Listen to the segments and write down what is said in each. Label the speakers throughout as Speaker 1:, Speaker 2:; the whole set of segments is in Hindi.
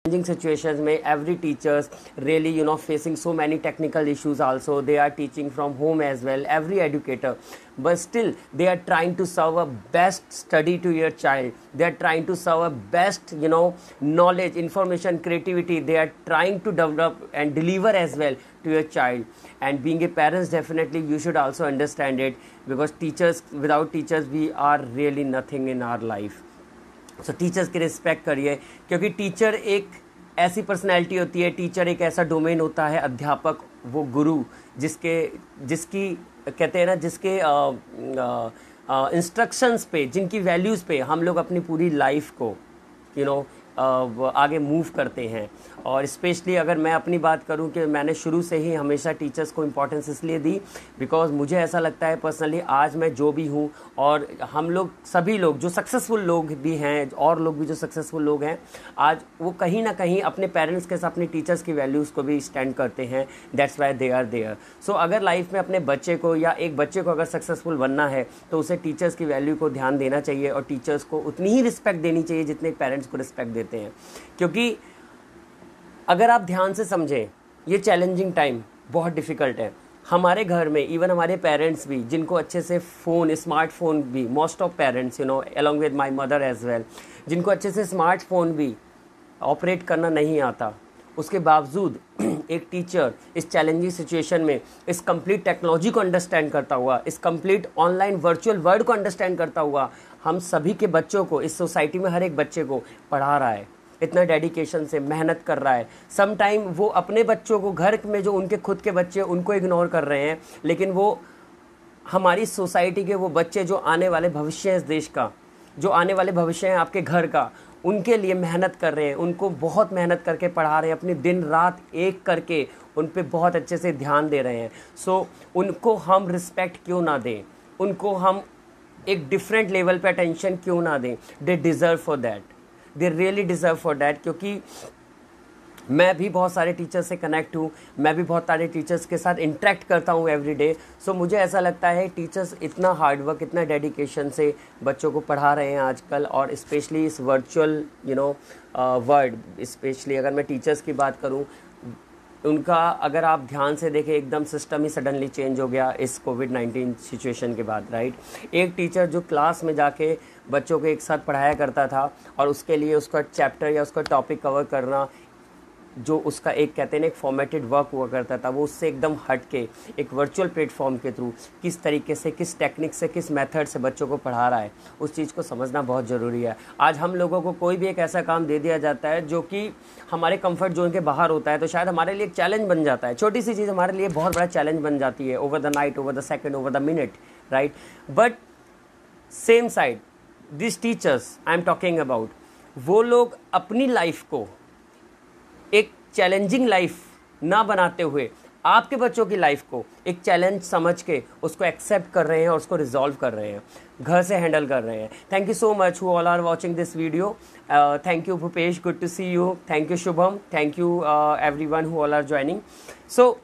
Speaker 1: challenging situations may every teachers really facing so many technical issues also. They are teaching from home as well, every educator, but still they are trying to serve a best study to your child. They are trying to serve a best knowledge, information, creativity. They are trying to develop and deliver as well to your child. And being a parents, definitely you should also understand it, because teachers, without teachers we are really nothing in our life. So teachers की रिस्पेक्ट करिए, क्योंकि टीचर एक ऐसी पर्सनैलिटी होती है, टीचर एक ऐसा डोमेन होता है, अध्यापक वो गुरु जिसकी कहते हैं ना, जिसके इंस्ट्रक्शंस पे, जिनकी वैल्यूज़ पे हम लोग अपनी पूरी लाइफ को आगे मूव करते हैं। और स्पेशली अगर मैं अपनी बात करूं कि मैंने शुरू से ही हमेशा टीचर्स को इम्पोर्टेंस इसलिए दी, बिकॉज मुझे ऐसा लगता है पर्सनली, आज मैं जो भी हूं और हम लोग सभी लोग जो सक्सेसफुल लोग भी हैं और लोग भी जो सक्सेसफुल लोग हैं आज, वो कहीं ना कहीं अपने पेरेंट्स के साथ अपने टीचर्स की वैल्यूज़ को भी स्टैंड करते हैं। That's why they are there. So अगर लाइफ में अपने बच्चे को या एक बच्चे को अगर सक्सेसफुल बनना है तो उसे टीचर्स की वैल्यू को ध्यान देना चाहिए, और टीचर्स को उतनी ही रिस्पेक्ट देनी चाहिए जितने पेरेंट्स को रिस्पेक्ट देते हैं। क्योंकि अगर आप ध्यान से समझें, ये चैलेंजिंग टाइम बहुत डिफ़िकल्ट है। हमारे घर में इवन हमारे पेरेंट्स भी, जिनको अच्छे से फ़ोन, स्मार्टफोन भी, most of parents along with my mother as well, जिनको अच्छे से स्मार्टफोन भी ऑपरेट करना नहीं आता, उसके बावजूद एक टीचर इस चैलेंजिंग सिचुएशन में इस कंप्लीट टेक्नोलॉजी को अंडरस्टैंड करता हुआ, इस कंप्लीट ऑनलाइन वर्चुअल वर्ल्ड को अंडरस्टैंड करता हुआ, हम सभी के बच्चों को, इस सोसाइटी में हर एक बच्चे को पढ़ा रहा है, इतना डेडिकेशन से मेहनत कर रहा है। सम टाइम वो अपने बच्चों को, घर में जो उनके खुद के बच्चे उनको इग्नोर कर रहे हैं, लेकिन वो हमारी सोसाइटी के वो बच्चे जो आने वाले भविष्य है इस देश का, जो आने वाले भविष्य है आपके घर का, उनके लिए मेहनत कर रहे हैं, उनको बहुत मेहनत करके पढ़ा रहे हैं, अपनी दिन रात एक करके उन पे बहुत अच्छे से ध्यान दे रहे हैं। सो उनको हम रिस्पेक्ट क्यों ना दें, उनको हम एक डिफरेंट लेवल पे अटेंशन क्यों ना दें। They deserve for that, they really deserve for that. क्योंकि मैं भी बहुत सारे टीचर्स से कनेक्ट हूँ, मैं भी बहुत सारे टीचर्स के साथ इंटरेक्ट करता हूँ एवरी डे। सो मुझे ऐसा लगता है टीचर्स इतना हार्डवर्क, इतना डेडिकेशन से बच्चों को पढ़ा रहे हैं आजकल, और स्पेशली इस वर्चुअल वर्ल्ड, स्पेशली अगर मैं टीचर्स की बात करूँ, उनका अगर आप ध्यान से देखें, एकदम सिस्टम ही सडनली चेंज हो गया इस कोविड-19 सिचुएशन के बाद, राइट। एक टीचर जो क्लास में जाके बच्चों को एक साथ पढ़ाया करता था और उसके लिए उसका चैप्टर या उसका टॉपिक कवर करना, जो उसका एक कहते हैं ना एक फॉर्मेटेड वर्क हुआ करता था, वो उससे एकदम हट के एक वर्चुअल प्लेटफॉर्म के थ्रू किस तरीके से, किस टेक्निक से, किस मेथड से बच्चों को पढ़ा रहा है, उस चीज़ को समझना बहुत ज़रूरी है। आज हम लोगों को कोई भी एक ऐसा काम दे दिया जाता है जो कि हमारे कंफर्ट जोन के बाहर होता है, तो शायद हमारे लिए एक चैलेंज बन जाता है। छोटी सी चीज़ हमारे लिए बहुत बड़ा चैलेंज बन जाती है, over the night, over the second, over the minute, right. But same side this teachers I am talking about, वो लोग अपनी लाइफ को एक चैलेंजिंग लाइफ ना बनाते हुए आपके बच्चों की लाइफ को एक चैलेंज समझ के उसको एक्सेप्ट कर रहे हैं और उसको रिजॉल्व कर रहे हैं, घर से हैंडल कर रहे हैं। Thank you so much who all are watching this video. Thank you Bhupesh, good to see you. Thank you Shubham, thank you everyone who all are joining. So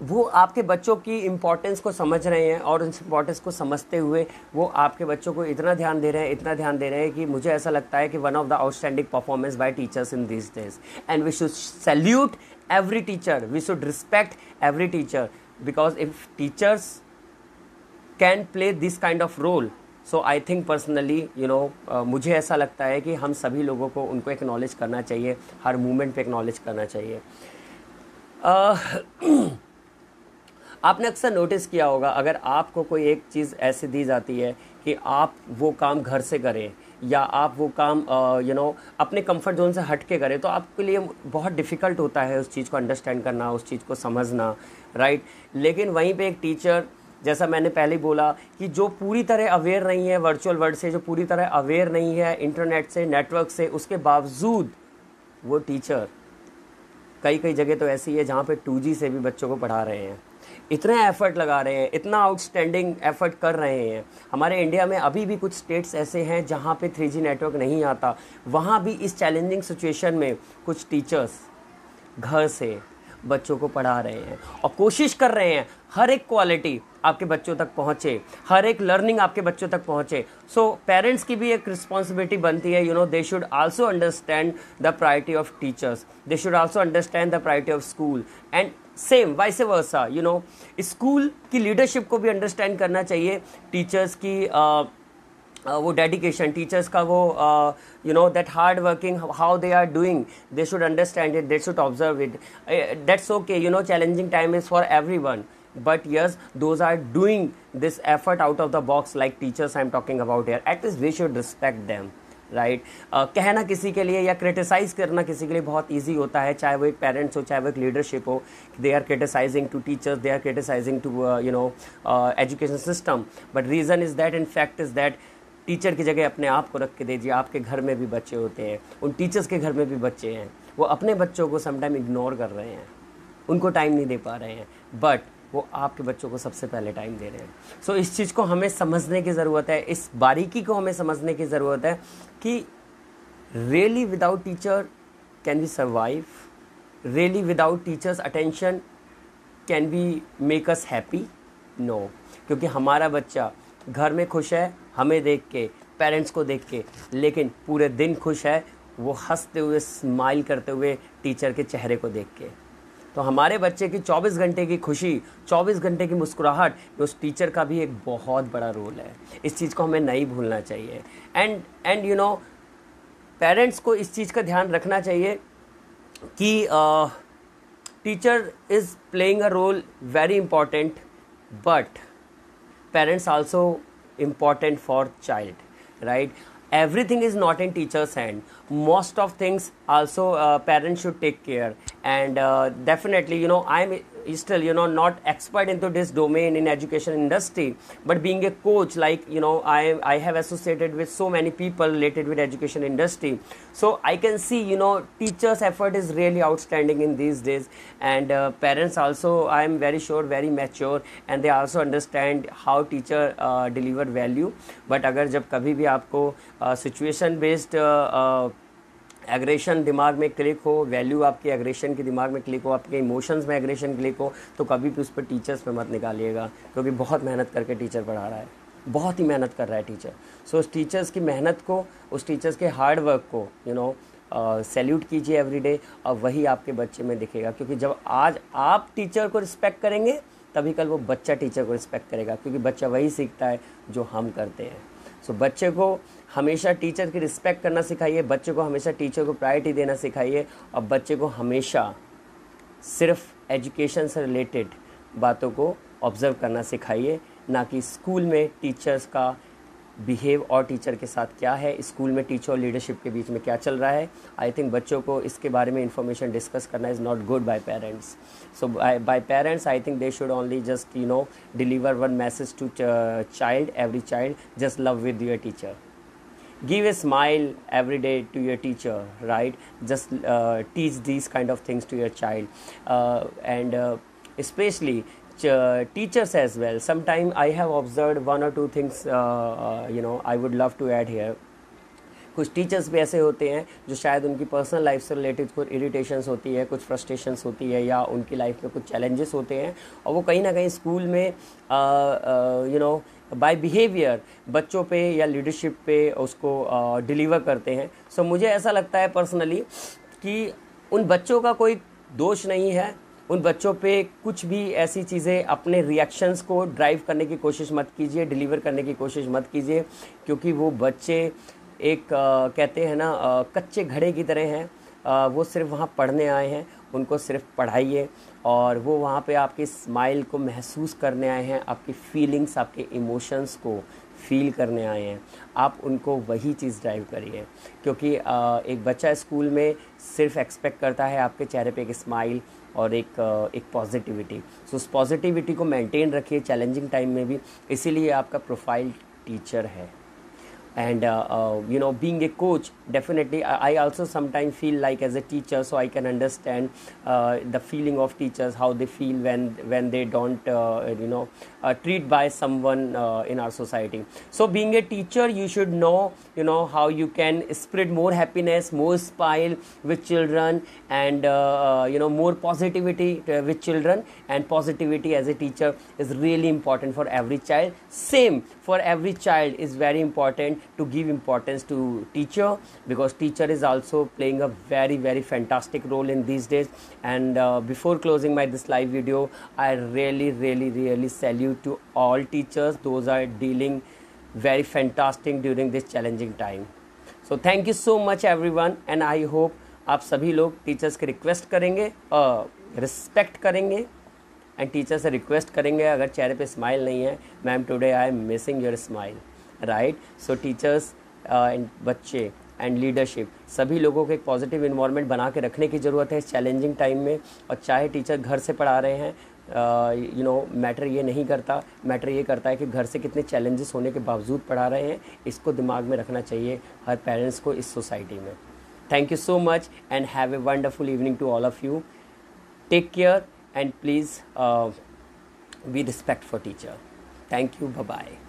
Speaker 1: वो आपके बच्चों की इम्पोर्टेंस को समझ रहे हैं, और उस इम्पोर्टेंस को समझते हुए वो आपके बच्चों को इतना ध्यान दे रहे हैं कि मुझे ऐसा लगता है कि one of the outstanding performance by teachers in this days, and we should salute every teacher, we should respect every teacher, because if teachers can play this kind of role, so I think personally मुझे ऐसा लगता है कि हम सभी लोगों को उनको एक्नॉलेज करना चाहिए, हर मूवमेंट पे एक्नॉलेज करना चाहिए। आपने अक्सर नोटिस किया होगा, अगर आपको कोई एक चीज़ ऐसे दी जाती है कि आप वो काम घर से करें या आप वो काम अपने कंफर्ट जोन से हट के करें, तो आपके लिए बहुत डिफ़िकल्ट होता है उस चीज़ को अंडरस्टैंड करना, उस चीज़ को समझना, राइट। लेकिन वहीं पे एक टीचर, जैसा मैंने पहले बोला, कि जो पूरी तरह अवेयर नहीं है वर्चुअल वर्ल्ड से, जो पूरी तरह अवेयर नहीं है इंटरनेट से, नेटवर्क से, उसके बावजूद वो टीचर कई जगह तो ऐसी है जहाँ पे 2G से भी बच्चों को पढ़ा रहे हैं, इतना एफर्ट लगा रहे हैं, इतना आउटस्टैंडिंग एफर्ट कर रहे हैं। हमारे इंडिया में अभी भी कुछ स्टेट्स ऐसे हैं जहाँ पे 3G नेटवर्क नहीं आता, वहाँ भी इस चैलेंजिंग सिचुएशन में कुछ टीचर्स घर से बच्चों को पढ़ा रहे हैं और कोशिश कर रहे हैं हर एक क्वालिटी आपके बच्चों तक पहुँचे, हर एक लर्निंग आपके बच्चों तक पहुँचे। सो पेरेंट्स की भी एक रिस्पॉन्सिबिलिटी बनती है, they should also understand the priority of teachers, they should also understand the priority of school and same vice versa. School की लीडरशिप को भी अंडरस्टैंड करना चाहिए, टीचर्स की वो डेडिकेशन, टीचर्स का वो that hard working, how they are doing, they should understand it, they should observe it, that's okay, challenging time is for everyone, but yes, those are doing this effort out of the box like teachers I'm talking about here. At least we should respect them, right. कहना किसी के लिए या क्रिटिसाइज करना किसी के लिए बहुत ईजी होता है, चाहे वो एक पेरेंट्स हो, चाहे वो एक लीडरशिप हो, they are criticising to teachers, they are criticising to education system, but reason is that, in fact is that, teacher की जगह अपने आप को रख के दीजिए। आपके घर में भी बच्चे होते हैं, उन टीचर्स के घर में भी बच्चे हैं, वो अपने बच्चों को समटाइम इग्नोर कर रहे हैं, उनको टाइम नहीं दे पा रहे हैं, बट वो आपके बच्चों को सबसे पहले टाइम दे रहे हैं। सो इस चीज़ को हमें समझने की ज़रूरत है, इस बारीकी को हमें समझने की ज़रूरत है कि really without teacher can we survive, really without teachers attention can we make us happy, no. क्योंकि हमारा बच्चा घर में खुश है हमें देख के, पेरेंट्स को देख के, लेकिन पूरे दिन खुश है वो हंसते हुए, स्माइल करते हुए टीचर के चेहरे को देख के। तो हमारे बच्चे की 24 घंटे की खुशी, 24 घंटे की मुस्कुराहट, उस टीचर का भी एक बहुत बड़ा रोल है। इस चीज़ को हमें नहीं भूलना चाहिए। एंड पेरेंट्स को इस चीज़ का ध्यान रखना चाहिए कि teacher is playing a role very important, but parents also important for child, right. Everything is not in teacher's hand. Most of things also parents should take care, and definitely I'm still not expert into this domain in education industry, but being a coach, like I have associated with so many people related with education industry, so I can see teachers effort is really outstanding in these days, and parents also, I am very sure, very mature, and they also understand how teacher deliver value. But अगर जब कभी भी आपको सिचुएशन बेस्ड एग्रेशन दिमाग में क्लिक हो, वैल्यू आपके एग्रेशन के दिमाग में क्लिक हो, आपके इमोशंस में एग्रेशन क्लिक हो, तो कभी भी उस पर टीचर्स पे मत निकालिएगा, क्योंकि बहुत मेहनत करके टीचर पढ़ा रहा है, बहुत ही मेहनत कर रहा है टीचर। सो उस टीचर्स की मेहनत को, उस टीचर्स के हार्ड वर्क को सैल्यूट कीजिए एवरीडे, और वही आपके बच्चे में दिखेगा। क्योंकि जब आज आप टीचर को रिस्पेक्ट करेंगे, तभी कल वो बच्चा टीचर को रिस्पेक्ट करेगा, क्योंकि बच्चा वही सीखता है जो हम करते हैं। सो बच्चे को हमेशा टीचर की रिस्पेक्ट करना सिखाइए, बच्चे को हमेशा टीचर को प्रायोरिटी देना सिखाइए, और बच्चे को हमेशा सिर्फ एजुकेशन से रिलेटेड बातों को ऑब्ज़र्व करना सिखाइए, ना कि स्कूल में टीचर्स का बिहेव और टीचर के साथ क्या है, स्कूल में टीचर और लीडरशिप के बीच में क्या चल रहा है। आई थिंक बच्चों को इसके बारे में इंफॉर्मेशन डिस्कस करना is not good by parents. So by parents I think they should only just deliver one message to child, every child, just love with your teacher, give a smile every day to your teacher, right? Just teach these kind of things to your child, and especially teachers as well. Sometime I have observed one or two things I would love to add here. कुछ टीचर्स भी ऐसे होते हैं जो शायद उनकी पर्सनल लाइफ से रिलेटेड कुछ इरिटेशंस होती है, कुछ फ्रस्ट्रेशंस होती है, या उनकी लाइफ में कुछ चैलेंजेस होते हैं, और वो कहीं ना कहीं स्कूल में बाय बिहेवियर बच्चों पे या लीडरशिप पे उसको डिलीवर करते हैं। सो मुझे ऐसा लगता है पर्सनली कि उन बच्चों का कोई दोष नहीं है, उन बच्चों पे कुछ भी ऐसी चीज़ें, अपने रिएक्शंस को ड्राइव करने की कोशिश मत कीजिए, डिलीवर करने की कोशिश मत कीजिए, क्योंकि वो बच्चे एक कहते हैं ना कच्चे घड़े की तरह हैं। वो सिर्फ वहाँ पढ़ने आए हैं, उनको सिर्फ पढ़ाइए, और वो वहाँ पे आपकी स्माइल को महसूस करने आए हैं, आपकी फीलिंग्स, आपके इमोशंस को फील करने आए हैं। आप उनको वही चीज़ ड्राइव करिए, क्योंकि एक बच्चा स्कूल में सिर्फ एक्सपेक्ट करता है आपके चेहरे पे एक स्माइल और एक पॉजिटिविटी। सो उस पॉजिटिविटी को मेंटेन रखिए चैलेंजिंग टाइम में भी, इसीलिए आपका प्रोफाइल टीचर है। And being a coach, definitely I also sometimes feel like as a teacher, so I can understand the feeling of teachers, how they feel when they don't treat by someone in our society. So being a teacher, you should know how you can spread more happiness, more smile with children, and more positivity with children. And positivity as a teacher is really important for every child. Same for every child is very important to give importance to teacher, because teacher is also playing a very, very fantastic role in these days. And before closing this live video, I really salute to all teachers. Those are dealing very fantastic during this challenging time. So thank you so much everyone, and I hope आप सभी लोग टीचर्स की रिक्वेस्ट करेंगे, रिस्पेक्ट करेंगे, एंड टीचर से रिक्वेस्ट करेंगे अगर चेहरे पे स्माइल नहीं है, ma'am today I am missing your smile, right. So teachers and बच्चे एंड लीडरशिप सभी लोगों को एक पॉजिटिव इन्वायरमेंट बना के रखने की ज़रूरत है इस चैलेंजिंग टाइम में. और चाहे टीचर घर से पढ़ा रहे हैं, मैटर ये नहीं करता, मैटर ये करता है कि घर से कितने चैलेंजेस होने के बावजूद पढ़ा रहे हैं. इसको दिमाग में रखना चाहिए हर पेरेंट्स को इस सोसाइटी में. Thank you so much and have a wonderful evening to all of you. Take care and please be respect for teacher. Thank you. Bye-bye.